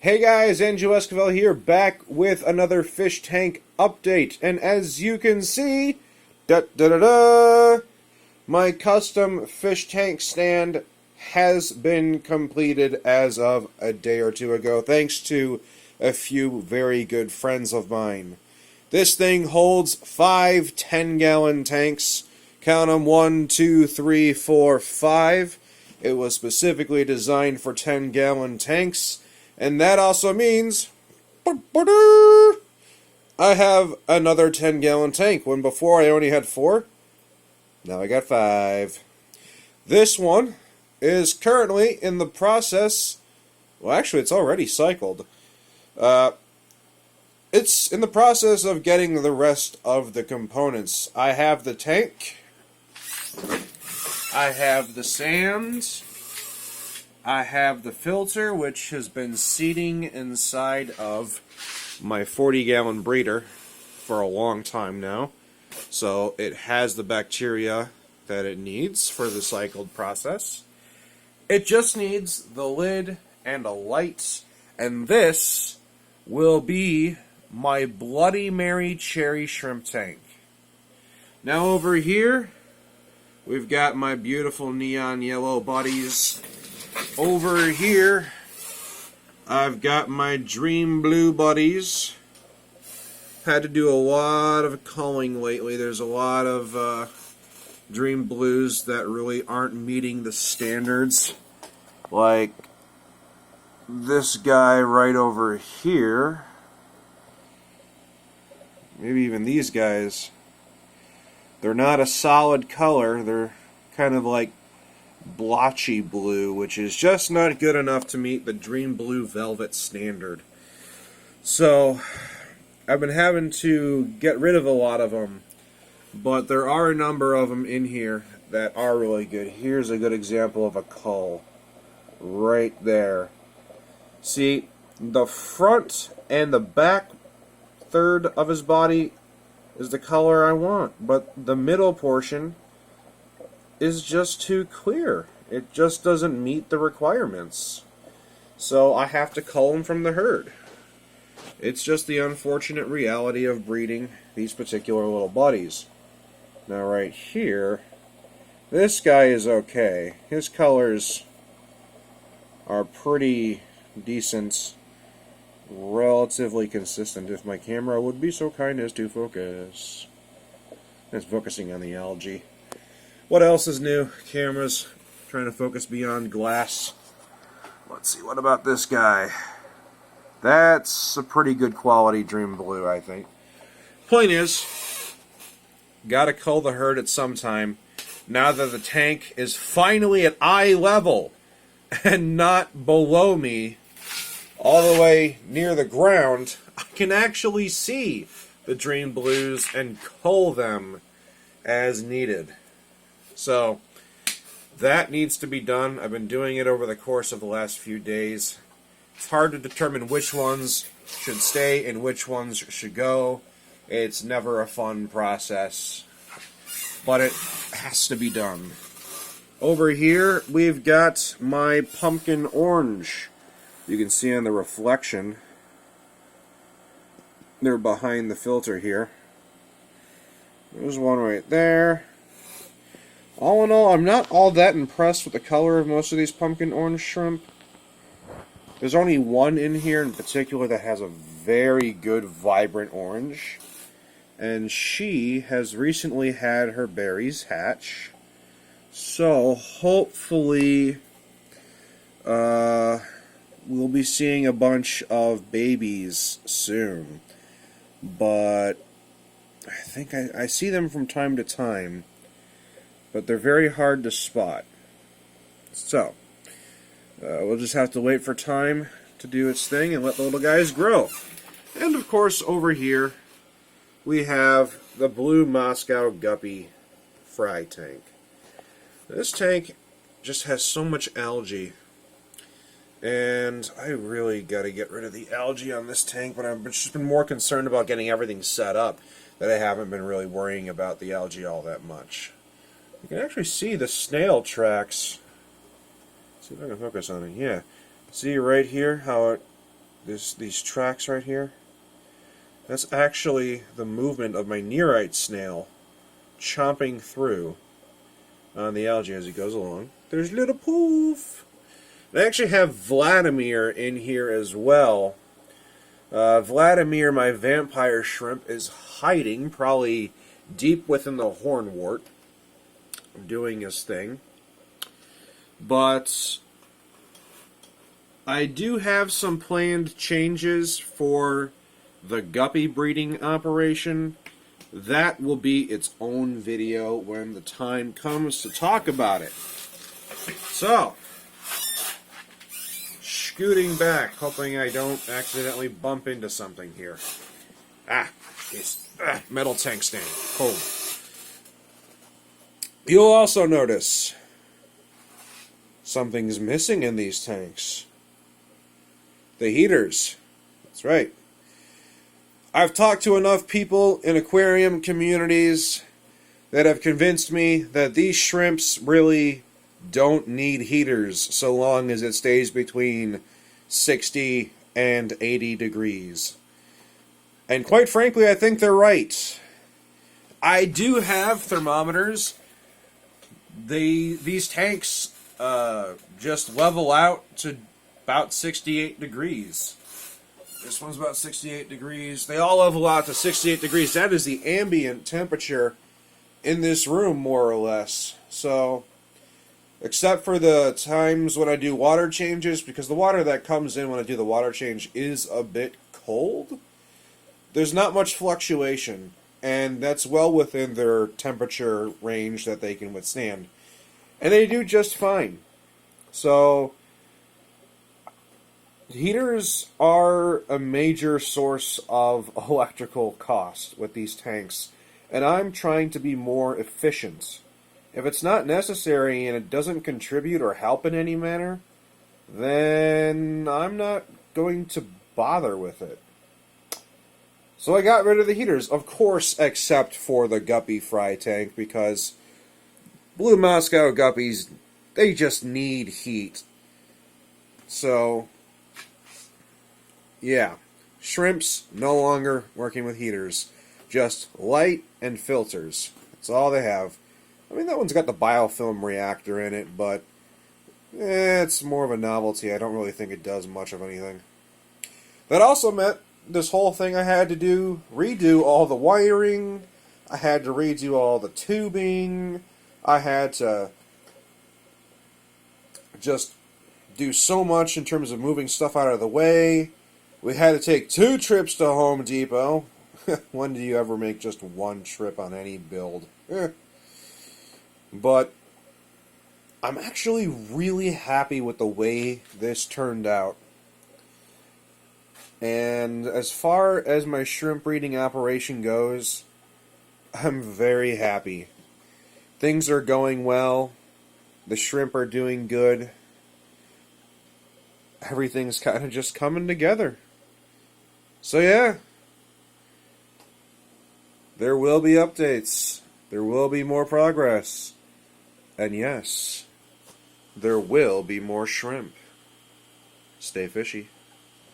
Hey guys, Andrew Esquivel here, back with another fish tank update. And as you can see, my custom fish tank stand has been completed as of a day or two ago, thanks to a few very good friends of mine. This thing holds 5 10-gallon tanks. Count them, 1, 2, 3, 4, 5. It was specifically designed for 10-gallon tanks. And that also means I have another 10-gallon tank, when before I only had 4. Now I got 5. This one is currently in the process, well actually it's already cycled. It's in the process of getting the rest of the components. I have the tank, I have the sand, I have the filter, which has been seating inside of my 40-gallon breeder for a long time now. So it has the bacteria that it needs for the cycled process. It just needs the lid and a light, and this will be my Bloody Mary cherry shrimp tank. Now over here, we've got my beautiful neon yellow buddies. Over here, I've got my Dream Blue buddies. Had to do a lot of culling lately. There's a lot of Dream Blues that really aren't meeting the standards. Like this guy right over here. Maybe even these guys. They're not a solid color. They're kind of like blotchy blue, which is just not good enough to meet the Dream Blue Velvet standard. So I've been having to get rid of a lot of them, but there are a number of them in here that are really good. Here's a good example of a cull right there. See, the front and the back third of his body is the color I want, but the middle portion is just too clear. It just doesn't meet the requirements. So I have to cull them from the herd. It's just the unfortunate reality of breeding these particular little buddies. Now right here, this guy is okay. His colors are pretty decent, relatively consistent, if my camera would be so kind as to focus. It's focusing on the algae. What else is new? Cameras trying to focus beyond glass. Let's see, what about this guy? That's a pretty good quality Dream Blue, I think. Point is, gotta cull the herd at some time. Now that the tank is finally at eye level and not below me, all the way near the ground, I can actually see the Dream Blues and cull them as needed. So that needs to be done. I've been doing it over the course of the last few days. It's hard to determine which ones should stay and which ones should go. It's never a fun process, but it has to be done. Over here, we've got my pumpkin orange. You can see on the reflection, they're behind the filter here. There's one right there. All in all, I'm not all that impressed with the color of most of these pumpkin orange shrimp. There's only one in here in particular that has a very good vibrant orange. And she has recently had her berries hatch. So hopefully we'll be seeing a bunch of babies soon. But I think I see them from time to time. But they're very hard to spot. So, we'll just have to wait for time to do its thing and let the little guys grow. And of course, over here, we have the Blue Moscow Guppy fry tank. This tank just has so much algae. And I really got to get rid of the algae on this tank, but I've just been more concerned about getting everything set up that I haven't been really worrying about the algae all that much. You can actually see the snail tracks. Let's see if I can focus on it. Yeah. See right here how it these tracks right here, that's actually the movement of my Nearite snail chomping through on the algae as he goes along. There's little poof. I actually have Vladimir in here as well. Vladimir, my vampire shrimp, is hiding, probably deep within the hornwort, doing his thing. But I do have some planned changes for the guppy breeding operation. That will be its own video when the time comes to talk about it. So, scooting back, hoping I don't accidentally bump into something here. Metal tank stand. Cold. You'll also notice something's missing in these tanks. The heaters. That's right. I've talked to enough people in aquarium communities that have convinced me that these shrimps really don't need heaters so long as it stays between 60 and 80 degrees. And quite frankly, I think they're right. I do have thermometers. These tanks just level out to about 68 degrees. This one's about 68 degrees. They all level out to 68 degrees. That is the ambient temperature in this room, more or less. So, except for the times when I do water changes, because the water that comes in when I do the water change is a bit cold, there's not much fluctuation. And that's well within their temperature range that they can withstand. And they do just fine. So, heaters are a major source of electrical cost with these tanks, and I'm trying to be more efficient. If it's not necessary and it doesn't contribute or help in any manner, then I'm not going to bother with it. So I got rid of the heaters, of course, except for the guppy fry tank, because blue Moscow guppies, they just need heat. So, yeah, shrimps no longer working with heaters, just light and filters. That's all they have. I mean, that one's got the biofilm reactor in it, but it's more of a novelty. I don't really think it does much of anything. That also meant this whole thing I had to redo all the wiring. I had to redo all the tubing. I had to just do so much in terms of moving stuff out of the way. We had to take 2 trips to Home Depot. When do you ever make just one trip on any build? But I'm actually really happy with the way this turned out. And as far as my shrimp breeding operation goes, I'm very happy. Things are going well. The shrimp are doing good. Everything's kind of just coming together. So yeah, there will be updates. There will be more progress. And yes, there will be more shrimp. Stay fishy.